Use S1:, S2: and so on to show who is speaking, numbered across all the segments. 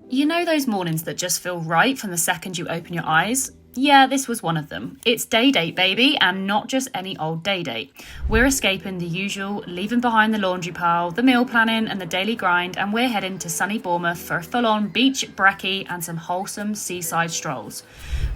S1: You know those mornings that just feel right from the second you open your eyes? Yeah, this was one of them. It's day date, baby, and not just any old day date. We're escaping the usual, leaving behind the laundry pile, the meal planning and the daily grind, and we're heading to sunny Bournemouth for a full-on beach brekkie and some wholesome seaside strolls.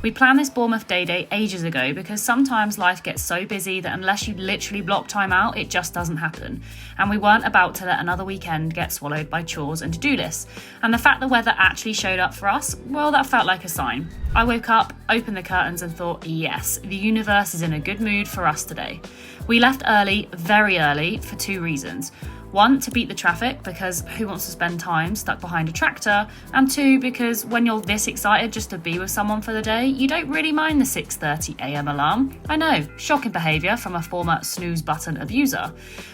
S1: We planned this Bournemouth day date ages ago because sometimes life gets so busy that unless you literally block time out, it just doesn't happen. And we weren't about to let another weekend get swallowed by chores and to-do lists. And the fact the weather actually showed up for us, well, that felt like a sign. I woke up, opened the curtains and thought, yes, the universe is in a good mood for us today. We left early, very early, for two reasons. One, to beat the traffic, because who wants to spend time stuck behind a tractor? And two, because when you're this excited just to be with someone for the day, you don't really mind the 6:30am alarm. I know, shocking behaviour from a former snooze button abuser.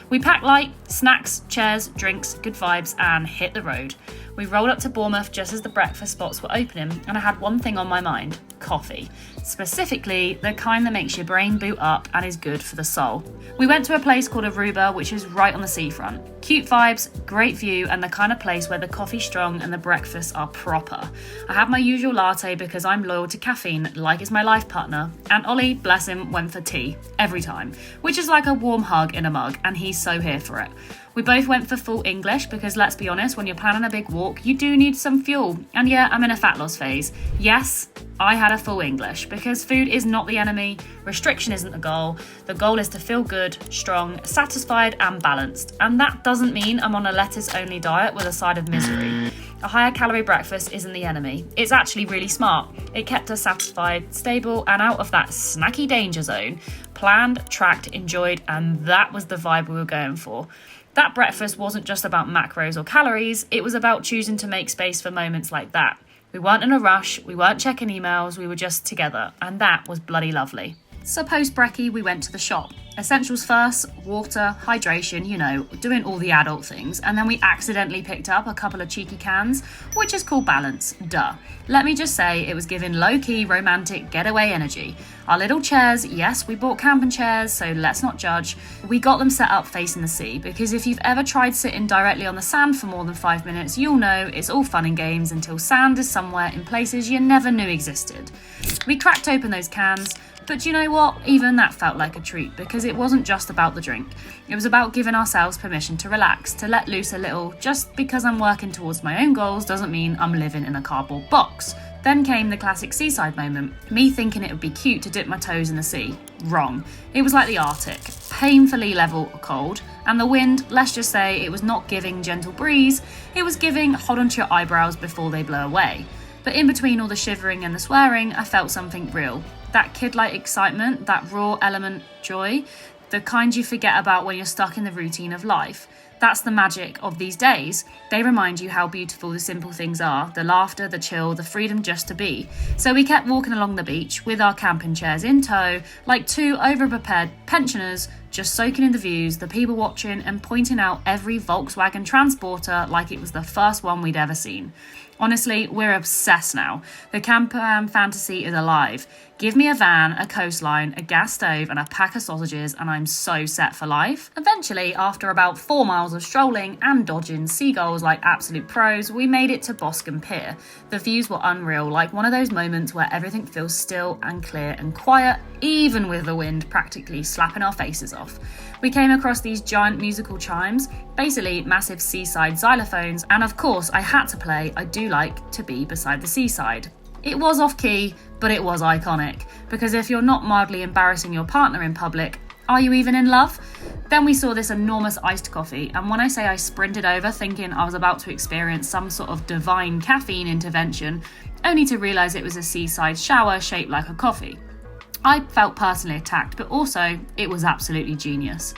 S1: We packed light, snacks, chairs, drinks, good vibes, and hit the road. We rolled up to Bournemouth just as the breakfast spots were opening, and I had one thing on my mind: coffee. Specifically, the kind that makes your brain boot up and is good for the soul. We went to a place called Aruba, which is right on the seafront. Cute vibes, great view, and the kind of place where the coffee's strong and the breakfasts are proper. I had my usual latte because I'm loyal to caffeine, like it's my life partner, and Ollie, bless him, went for tea, every time, which is like a warm hug in a mug, and he's so here for it. We both went for full English because, let's be honest, when you're planning a big walk, you do need some fuel. And yeah, I'm in a fat loss phase. Yes, I had a full English because food is not the enemy, restriction isn't the goal. The goal is to feel good, strong, satisfied and balanced. And that doesn't mean I'm on a lettuce-only diet with a side of misery. A higher calorie breakfast isn't the enemy. It's actually really smart. It kept us satisfied, stable and out of that snacky danger zone. Planned, tracked, enjoyed, and that was the vibe we were going for. That breakfast wasn't just about macros or calories, it was about choosing to make space for moments like that. We weren't in a rush, we weren't checking emails, we were just together, and that was bloody lovely. So post-brekkie, we went to the shop. Essentials first, water, hydration, you know, doing all the adult things, and then we accidentally picked up a couple of cheeky cans, which is called balance, duh. Let me just say, it was giving low-key, romantic, getaway energy. Our little chairs, yes, we bought camping chairs, so let's not judge. We got them set up facing the sea, because if you've ever tried sitting directly on the sand for more than 5 minutes, you'll know it's all fun and games until sand is somewhere in places you never knew existed. We cracked open those cans, but you know what? Even that felt like a treat because it wasn't just about the drink. It was about giving ourselves permission to relax, to let loose a little. Just because I'm working towards my own goals doesn't mean I'm living in a cardboard box. Then came the classic seaside moment, me thinking it would be cute to dip my toes in the sea. Wrong. It was like the Arctic, painfully level cold, and the wind, let's just say it was not giving gentle breeze, it was giving hold onto your eyebrows before they blow away. But in between all the shivering and the swearing, I felt something real. That kid-like excitement, that raw element joy, the kind you forget about when you're stuck in the routine of life. That's the magic of these days. They remind you how beautiful the simple things are, the laughter, the chill, the freedom just to be. So we kept walking along the beach with our camping chairs in tow, like two over-prepared pensioners, just soaking in the views, the people watching and pointing out every Volkswagen transporter like it was the first one we'd ever seen. Honestly, we're obsessed now. The camper fantasy is alive. Give me a van, a coastline, a gas stove and a pack of sausages and I'm so set for life. Eventually, after about 4 miles of strolling and dodging seagulls like absolute pros, we made it to Boscombe Pier. The views were unreal, like one of those moments where everything feels still and clear and quiet, even with the wind practically slapping our faces off. We came across these giant musical chimes, basically massive seaside xylophones, and of course I had to play I Do Like to Be Beside the Seaside. It was off key, but it was iconic, because if you're not mildly embarrassing your partner in public, are you even in love? Then we saw this enormous iced coffee, and when I say I sprinted over thinking I was about to experience some sort of divine caffeine intervention, only to realise it was a seaside shower shaped like a coffee. I felt personally attacked, but also it was absolutely genius.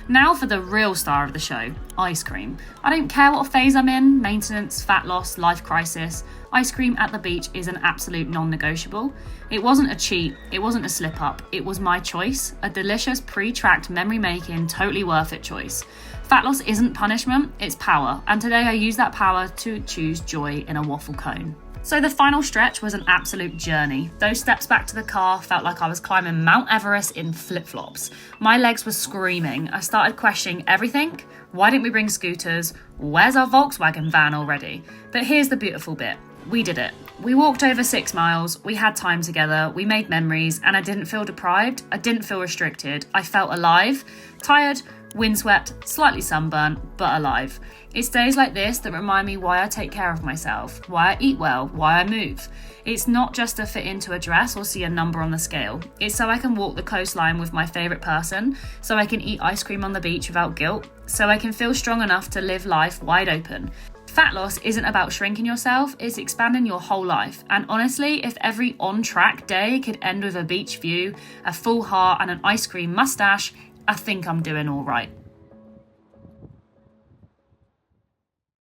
S1: Now for the real star of the show, ice cream. I don't care what phase I'm in, maintenance, fat loss, life crisis, ice cream at the beach is an absolute non-negotiable. It wasn't a cheat, it wasn't a slip up, it was my choice, a delicious pre-tracked memory-making, totally worth it choice. Fat loss isn't punishment, it's power, and today I use that power to choose joy in a waffle cone. So the final stretch was an absolute journey. Those steps back to the car felt like I was climbing Mount Everest in flip-flops. My legs were screaming. I started questioning everything. Why didn't we bring scooters? Where's our Volkswagen van already? But here's the beautiful bit. We did it. We walked over 6 miles, we had time together, we made memories, and I didn't feel deprived, I didn't feel restricted, I felt alive, tired, windswept, slightly sunburnt, but alive. It's days like this that remind me why I take care of myself, why I eat well, why I move. It's not just to fit into a dress or see a number on the scale. It's so I can walk the coastline with my favourite person, so I can eat ice cream on the beach without guilt, so I can feel strong enough to live life wide open. Fat loss isn't about shrinking yourself, it's expanding your whole life. And honestly, if every on-track day could end with a beach view, a full heart and an ice cream mustache, I think I'm doing all right.